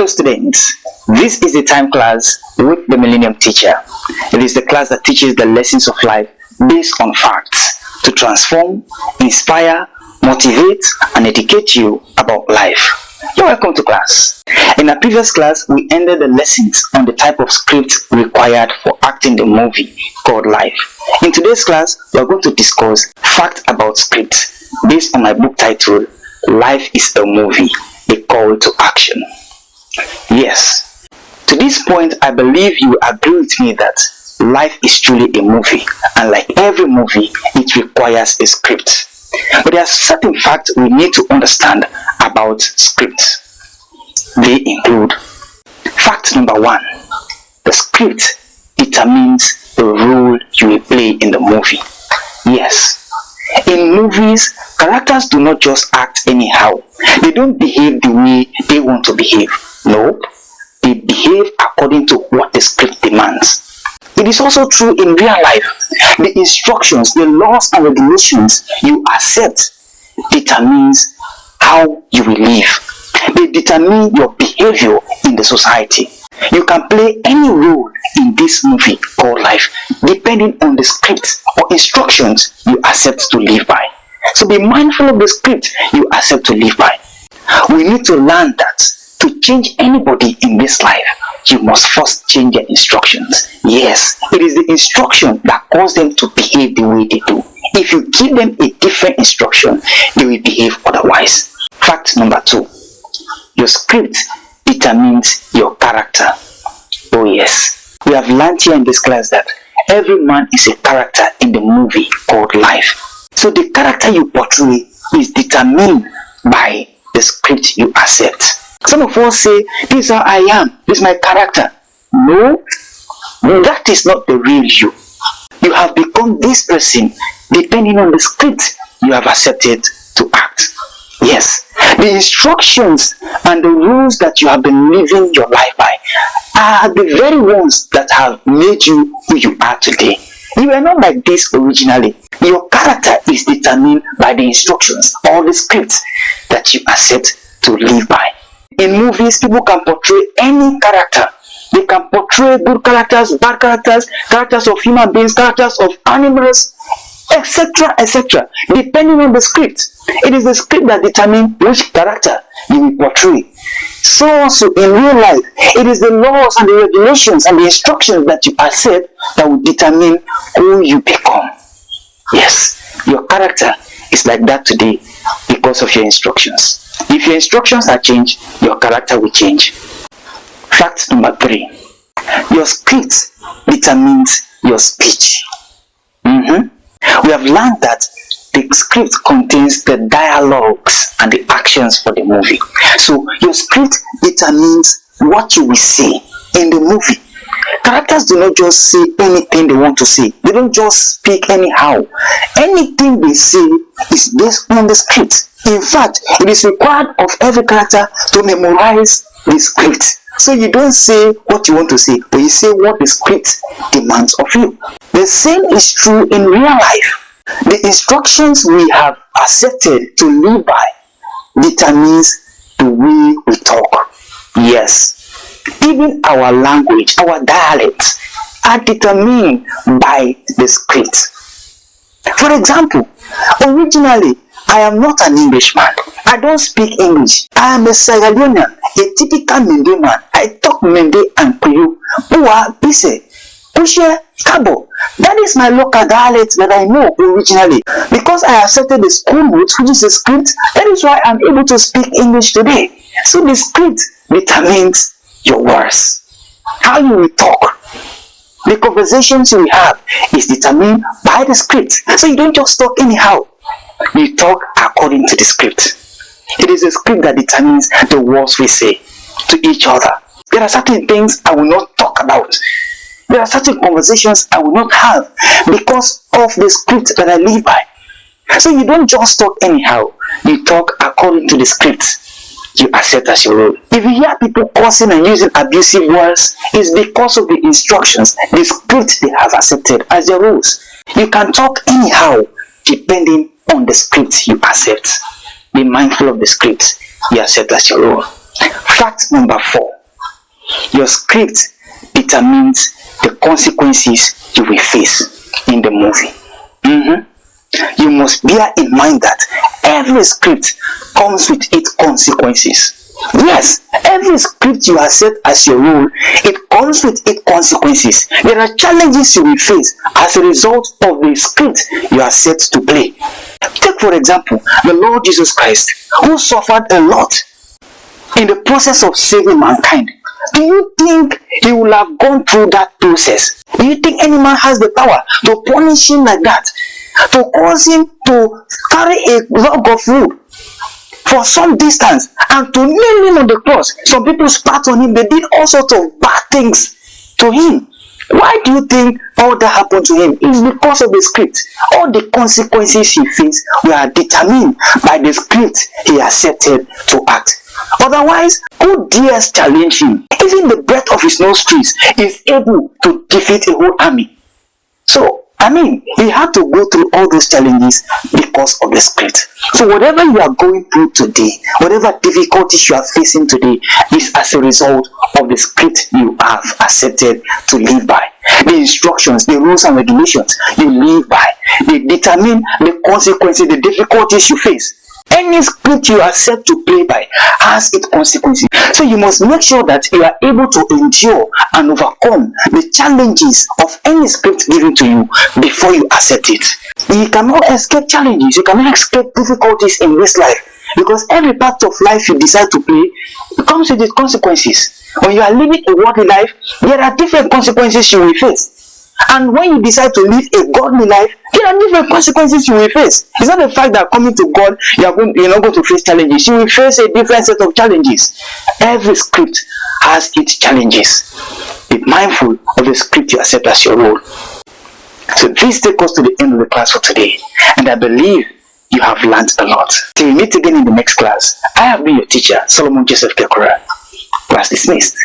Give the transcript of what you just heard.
Hello students, this is the time class with the Millennium Teacher. It is the class that teaches the lessons of life based on facts to transform, inspire, motivate and educate you about life. You're welcome to class. In our previous class, we ended the lessons on the type of script required for acting the movie called Life. In today's class, we are going to discuss facts about script based on my book titled Life is a Movie, a Call to Action. Yes, to this point, I believe you agree with me that life is truly a movie, and like every movie, it requires a script. But there are certain facts we need to understand about scripts. They include fact number 1: the script determines the role you will play in the movie. Yes, in movies, characters do not just act anyhow. They don't behave the way they want to behave. No, they behave according to what the script demands. It is also true in real life. The instructions, the laws and regulations you accept determines how you will live. They determine your behavior in the society. You can play any role in this movie called life depending on the script or instructions you accept to live by. So be mindful of the script you accept to live by. We need to learn that to change anybody in this life, you must first change their instructions. Yes, it is the instruction that causes them to behave the way they do. If you give them a different instruction, they will behave otherwise. Fact number 2: your script determines your character. Oh yes, we have learned here in this class that every man is a character in the movie called Life. So the character you portray is determined by the script you accept. Some of us say, this is how I am, this is my character. No, that is not the real you. You have become this person depending on the script you have accepted to act. Yes, the instructions and the rules that you have been living your life by are the very ones that have made you who you are today. You were not like this originally. Your character is determined by the instructions or the scripts that you accept to live by. In movies, people can portray any character. They can portray good characters, bad characters, characters of human beings, characters of animals, etc., etc., depending on the script. It is the script that determines which character you will portray. So also in real life, it is the laws and the regulations and the instructions that you accept that will determine who you become. Yes, your character is like that today because of your instructions. If your instructions are changed, your character will change. Fact number 3: your script determines your speech. We have learned that the script contains the dialogues and the actions for the movie. So your script determines what you will say in the movie. Characters do not just say anything they want to say. They don't just speak anyhow. Anything they say is based on the script. In fact, it is required of every character to memorize the script. So you don't say what you want to say, but you say what the script demands of you. The same is true in real life. The instructions we have accepted to live by determines the way we talk. Yes, even our language, our dialects are determined by the script. For example, originally, I am not an Englishman. I don't speak English. I am a Sierra Leonean, a typical Mende man. I talk Mende and Creole. Uwa, Bise, Ushe, Kabo. That is my local dialect that I know originally. Because I accepted the school notes, which is a script, that is why I'm able to speak English today. So the script determines your words, how you will talk. The conversations you have is determined by the script. So you don't just talk anyhow. You talk according to the script. It is the script that determines the words we say to each other. There are certain things I will not talk about. There are certain conversations I will not have because of the script that I live by. So you don't just talk anyhow. You talk according to the script you accept as your role. If you hear people cursing and using abusive words, it's because of the instructions, the script they have accepted as their rules. You can talk anyhow depending on the script you accept. Be mindful of the script you accept as your role. Fact number 4: Your script determines the consequences you will face in the movie. You must bear in mind that every script comes with its consequences. Yes, every script you accept as your role, it comes with its consequences. There are challenges you will face as a result of the script you are set to play. Take for example, the Lord Jesus Christ, who suffered a lot in the process of saving mankind. Do you think he will have gone through that process? Do you think any man has the power to punish him like that? To cause him to carry a log of wood for some distance and to nail him on the cross? Some people spat on him. They did all sorts of bad things to him. Why do you think all that happened to him? It's because of the script. All the consequences he faced were determined by the script he accepted to act. Otherwise, who dares challenge him? Even the breath of his nostrils is able to defeat a whole army. So, he had to go through all those challenges because of the script. So whatever you are going through today, whatever difficulties you are facing today, is as a result of the script you have accepted to live by. The instructions, the rules and regulations you live by, they determine the consequences, the difficulties you face. Any script you accept to play by has its consequences. So you must make sure that you are able to endure and overcome the challenges of any script given to you before you accept it. You cannot escape challenges. You cannot escape difficulties in this life, because every part of life you decide to play comes with its consequences. When you are living a worldly life, there are different consequences you will face. And when you decide to live a godly life, there are different consequences you will face. It's not the fact that coming to God, you're not going to face challenges. You will face a different set of challenges. Every script has its challenges. Be mindful of the script you accept as your role. So this takes us to the end of the class for today. And I believe you have learned a lot. Till we meet again in the next class, I have been your teacher, Solomon Joseph Kekura. Class dismissed.